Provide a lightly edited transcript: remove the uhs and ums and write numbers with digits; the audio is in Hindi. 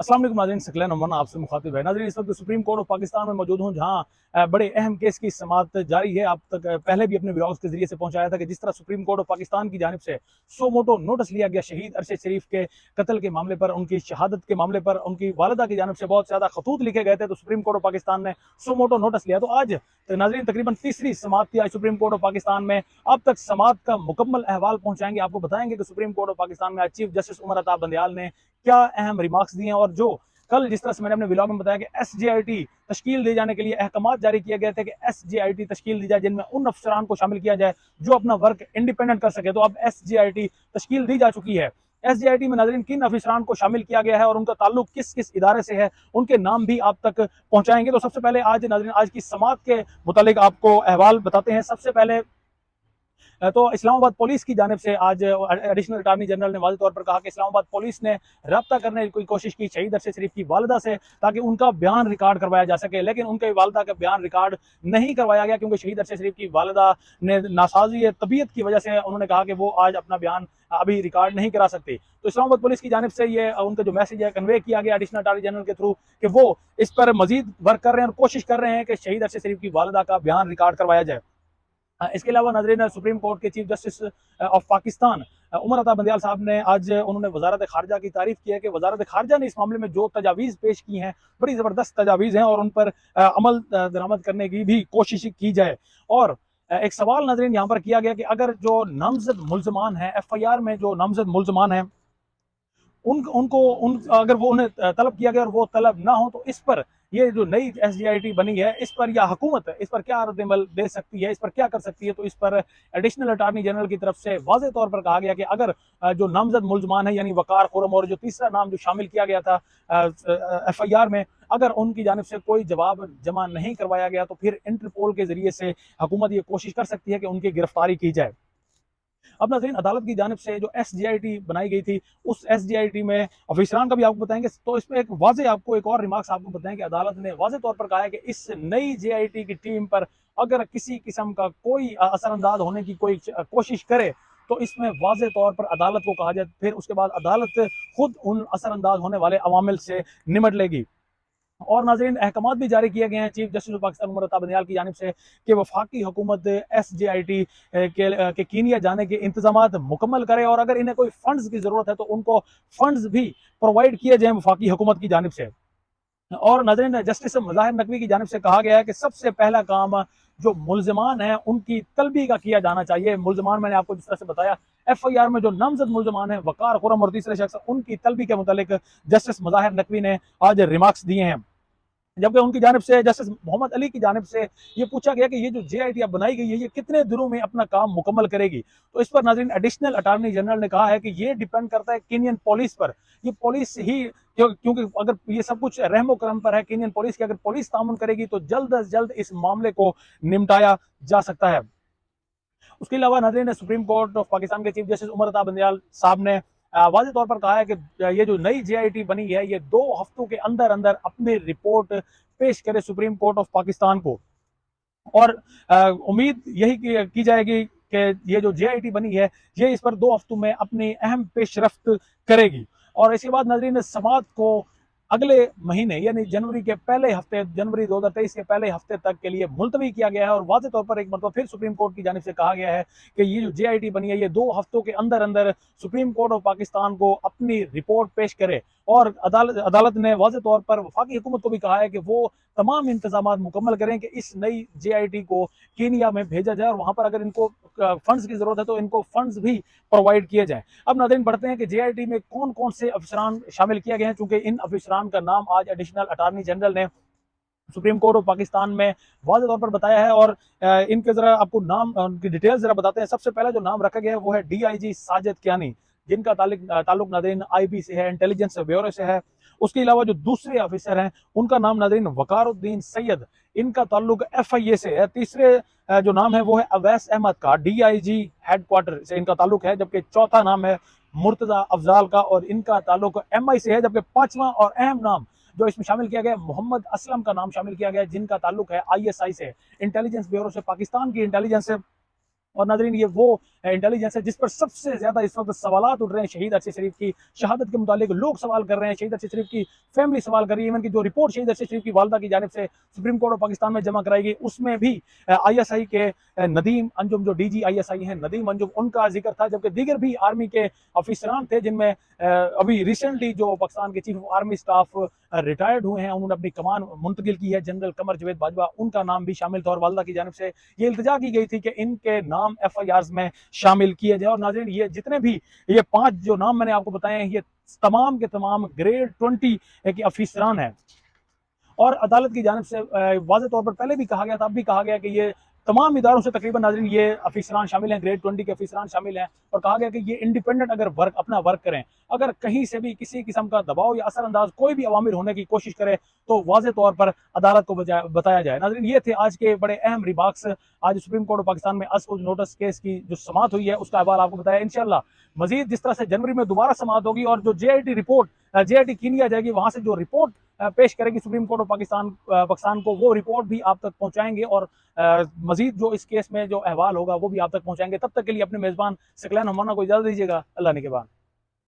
अस्सलाम वालेकुम नाज़रीन, सकलैन अमन आपसे मुखातिब है। नाज़रीन, इस वक्त सुप्रीम कोर्ट ऑफ पाकिस्तान में मौजूद हूँ, जहाँ बड़े अहम केस की समाअत जारी है। आप तक पहले भी अपने व्लॉग्स के जरिए से पहुंचाया था कि जिस तरह सुप्रीम कोर्ट ऑफ पाकिस्तान की जानिब से सो मोटो नोटिस लिया गया शहीद अरशद शरीफ के कत्ल के मामले पर, उनकी शहादत के मामले पर, उनकी वालिदा की जानिब से बहुत ज़्यादा खतूत लिखे गए थे, तो सुप्रीम कोर्ट ऑफ पाकिस्तान ने सो मोटो नोटिस लिया। तो आज नाज़रीन तकरीबन तीसरी समाअत थी आज सुप्रीम कोर्ट ऑफ पाकिस्तान में। अब तक समाअत का मुकम्मल अहवाल पहुंचाएंगे, आपको बताएंगे कि सुप्रीम कोर्ट ऑफ पाकिस्तान में आज चीफ जस्टिस उमर अता बंदयाल ने क्या अहम रिमार्क्स दिए हैं, और जो कल जिस तरह से मैंने अपने व्लॉग में बताया कि SJIT तश्कील दिए जाने के लिए अहकाम जारी किए गए थे कि SJIT तश्कील दी जाए जिनमें उन अफसरान को शामिल किया जाए जो अपना वर्क इंडिपेंडेंट कर सके। तो अब SJIT तश्कील दी जा चुकी है। SJIT में नाज़रीन किन अफसरान को शामिल किया गया है और उनका ताल्लुक किस किस इदारे से है, उनके नाम भी आप तक पहुंचाएंगे। तो सबसे पहले आज नाज़रीन आज की समाअत के मुतालिक आपको अहवाल बताते हैं। सबसे पहले तो इस्लामाबाद पुलिस की जानिब से आज एडिशनल अटार्नी जनरल ने वाज़ेह तौर पर कहा कि इस्लामाबाद पुलिस ने रब्ता करने की कोशिश की शहीद अरशद शरीफ की वालिदा से, ताकि उनका बयान रिकॉर्ड करवाया जा सके, लेकिन उनके वालिदा का बयान रिकॉर्ड नहीं करवाया गया, क्योंकि शहीद अरशद शरीफ की वालिदा ने नासाजी तबीयत की वजह से उन्होंने कहा कि वो आज अपना बयान अभी रिकॉर्ड नहीं करा सकती। तो इस्लामाबाद पुलिस की जानिब से ये उनका जो मैसेज है कन्वे किया गया एडिशनल अटार्नी जनरल के थ्रू कि वो इस पर मजीद वर्क कर रहे हैं और कोशिश कर रहे हैं कि शहीद अरशद शरीफ की वालिदा का बयान रिकॉर्ड करवाया जाए। इसके अलावा नाज़रीन सुप्रीम कोर्ट के chief justice of Pakistan Umar Ata Bandial साहब ने आज उन्होंने वजारत खारजा की तारीफ की है कि वजारत खारजा ने इस मामले में जो तजावीज़ पेश की हैं बड़ी ज़बरदस्त तजावीज़ हैं, और उन पर अमल दरामद करने की भी कोशिश की जाए। और एक सवाल नाज़रीन यहाँ पर किया गया कि अगर जो नामजद मुल्ज़मान हैं, FIR में जो नामजद मुल्ज़मान हैं, उनको अगर वो उन्हें तलब किया गया और वो तलब ना हो, तो इस पर ये जो नई SJIT बनी है, इस पर या हुकूमत इस पर क्या रद्द-ए-अमल दे सकती है, इस पर क्या कर सकती है। तो इस पर एडिशनल अटार्नी जनरल की तरफ से वाज़ेह तौर पर कहा गया कि अगर जो नामजद मुल्ज़मान है यानी वकार खुर्रम और जो तीसरा नाम जो शामिल किया गया था FIR में, अगर उनकी जानिब से कोई जवाब जमा नहीं करवाया गया, तो फिर इंटरपोल के जरिए से हुकूमत ये कोशिश कर सकती है कि उनकी गिरफ्तारी की जाए। अब नाज़रीन अदालत की जानिब से जो SJIT बनाई गई थी, उस SJIT में ऑफिसरान का भी आपको बताएंगे। तो इसमें एक वाज़े आपको एक और रिमार्क्स आपको बताएं कि अदालत ने वाज़े तौर पर कहा है कि इस नई JIT की टीम पर अगर किसी किस्म का कोई असरअंदाज होने की कोई कोशिश करे, तो इसमें वाज़े तौर पर अदालत को कहा जाए, फिर उसके बाद अदालत खुद उन असरअंदाज होने वाले अवामिल से निमट लेगी। और नाज़रीन अहकाम भी जारी किए गए हैं chief justice of Pakistan Umar Ata Bandial की जानिब से कि वफाकी हुकूमत SJIT के कीनिया जाने के इंतजामात मुकम्मल करे, और अगर इन्हें कोई फंड्स की ज़रूरत है तो उनको फंड्स भी प्रोवाइड किए जाएँ वफाकी हुकूमत की जानिब से। और नाज़रीन जस्टिस मज़ाहिर नकवी की जानिब से कहा गया है कि सबसे पहला काम जो मुल्ज़मान हैं उनकी तलबी का किया जाना चाहिए। मुल्ज़मान मैंने आपको जिस तरह से बताया, FIR में जो नामजद मुल्ज़मान हैं वकार खुर्रम और तीसरे शख्स, उनकी तलबी के मुतालिक जस्टिस मज़ाहिर नकवी ने आज रिमार्क्स दिए हैं। जबकि उनकी जानिब से जस्टिस मोहम्मद अली की जानिब से ये पूछा गया कि ये जो JIT अब बनाई गई है ये कितने दिनों में अपना काम मुकम्मल करेगी। तो इस पर नाज़रीन एडिशनल अटार्नी जनरल ने कहा है कि ये डिपेंड करता है केनियन पुलिस पर। ये पुलिस ही क्योंकि अगर ये सब कुछ रहमो करम पर है केनियन पुलिस की, अगर पुलिस तामुन करेगी तो जल्द अज जल्द इस मामले को निपटाया जा सकता है। उसके अलावा नाज़रीन सुप्रीम कोर्ट ऑफ पाकिस्तान के चीफ जस्टिस उमर अता बंदयाल साहब ने वाज़ेह तौर पर कहा है कि ये जो नई JIT बनी है ये 2 हफ्तों के अंदर अंदर अपनी रिपोर्ट पेश करे सुप्रीम कोर्ट ऑफ पाकिस्तान को, और उम्मीद यही की जाएगी कि ये जो JIT बनी है ये इस पर 2 हफ्तों में अपनी अहम पेशरफ्त करेगी। और इसके बाद नाज़रीन समाअत को अगले महीने यानी जनवरी के पहले हफ्ते, जनवरी 2023 के पहले हफ्ते तक के लिए मुलतवी किया गया है। और वाज़ेह तौर पर एक मरतबा फिर सुप्रीम कोर्ट की जानिब से कहा गया है कि ये जो JIT बनी है ये 2 हफ्तों के अंदर अंदर सुप्रीम कोर्ट ऑफ पाकिस्तान को अपनी रिपोर्ट पेश करे। और अदालत ने वाज़ेह तौर पर वफाकी हुकूमत को भी कहा है कि वो तमाम इंतजामात मुकम्मल करें कि इस नई JIT को कीनिया में भेजा जाए, और वहाँ पर अगर इनको फंड्स की ज़रूरत है तो इनको फंड्स भी प्रोवाइड किए जाएँ। अब नाज़रीन बढ़ते हैं कि JIT में कौन कौन से अफसरान शामिल किए गए हैं, चूँकि इन अफसरान का नाम आज एडिशनल अटार्नी जनरल ने सुप्रीम कोर्ट ऑफ पाकिस्तान में वाज़ेह तौर पर बताया है। और इनके ज़रा आपको नाम उनकी डिटेल्स ज़रा बताते हैं। सबसे पहला जो नाम रखा गया है वो है DIG साजिद कियानी, जिनका ताल्लुक नाज़रीन IB से है, इंटेलिजेंस ब्यूरो से है। उसके अलावा जो दूसरे ऑफिसर हैं उनका नाम नाज़रीन वकारुद्दीन सैयद, इनका ताल्लुक FIA से है। तीसरे जो नाम है वो है अवैस अहमद का, DIG हेडक्वार्टर से इनका ताल्लुक है। जबकि चौथा नाम है मुर्तज़ा अफजाल का और इनका ताल्लुक MI से है। जबकि पांचवा और अहम नाम जो इसमें शामिल किया गया मोहम्मद असलम का नाम शामिल किया गया, जिनका ताल्लुक है ISI से, इंटेलिजेंस ब्यूरो से, पाकिस्तान की इंटेलिजेंस से। और नाज़रीन ये वो इंटेलिजेंस है, जिस पर सबसे ज्यादा इस वक्त सवालात उठ रहे हैं शहीद अरशद शरीफ की शहादत के मुतालिक लोग सवाल कर रहे हैं, शहीद अरशद शरीफ की फैमिली सवाल कर रही है। इवन की जो रिपोर्ट शहीद अरशद शरीफ की वालदा की जानिब से सुप्रीम कोर्ट ऑफ पाकिस्तान में जमा कराई गई, उसमें भी ISI के नदीम अंजुम, जो DG ISI हैं नदीम अंजुम, उनका जिक्र था, जबकि दीगर भी आर्मी के अफसरान थे जिनमें अभी रिसेंटली जो पाकिस्तान के chief of army staff retired हुए हैं, उन्होंने अपनी कमान मुंतकिल की है, जनरल कमर जावेद बाजवा, उनका नाम भी शामिल था और वालदा की जानिब से ये इल्तिजा की गई थी कि इनके नाम FIRs में शामिल किए जाए। और नाज़रीन, ये जितने भी ये 5 जो नाम मैंने आपको बताए हैं, ये तमाम के तमाम ग्रेड 20 के अफसरान हैं। और अदालत की जानिब से वाज़े तौर पर पहले भी कहा गया था, अब भी कहा गया कि ये तमाम इदारों से तकरीबन नाज़रीन ये अफसरान शामिल हैं, ग्रेड 20 के अफसरान शामिल हैं, और कहा गया कि ये इंडिपेंडेंट अगर अपना वर्क करें, अगर कहीं से भी किसी किस्म का दबाव या असरअंदाज कोई भी अवामिर होने की कोशिश करे तो वाज़े तौर पर अदालत को बताया जाए। नाज़रीन, ये थे आज के बड़े अहम रिमार्क्स। आज सुप्रीम कोर्ट ऑफ पाकिस्तान में असकुज नोटिस केस की जो समाअत हुई है उसका अहवाल आपको बताया। इंशाल्लाह मजीद जिस तरह से जनवरी में दोबारा समाअत होगी और जो JIT रिपोर्ट JIT कीनिया जाएगी, वहां से जो रिपोर्ट पेश करेगी सुप्रीम कोर्ट ऑफ पाकिस्तान को, वो रिपोर्ट भी आप तक पहुंचाएंगे और मजीद जो इस केस में जो अहवाल होगा वो भी आप तक पहुंचाएंगे। तब तक के लिए अपने मेजबान सकलैन हमाना को इजाजत दीजिएगा। अल्लाह ने के बाद।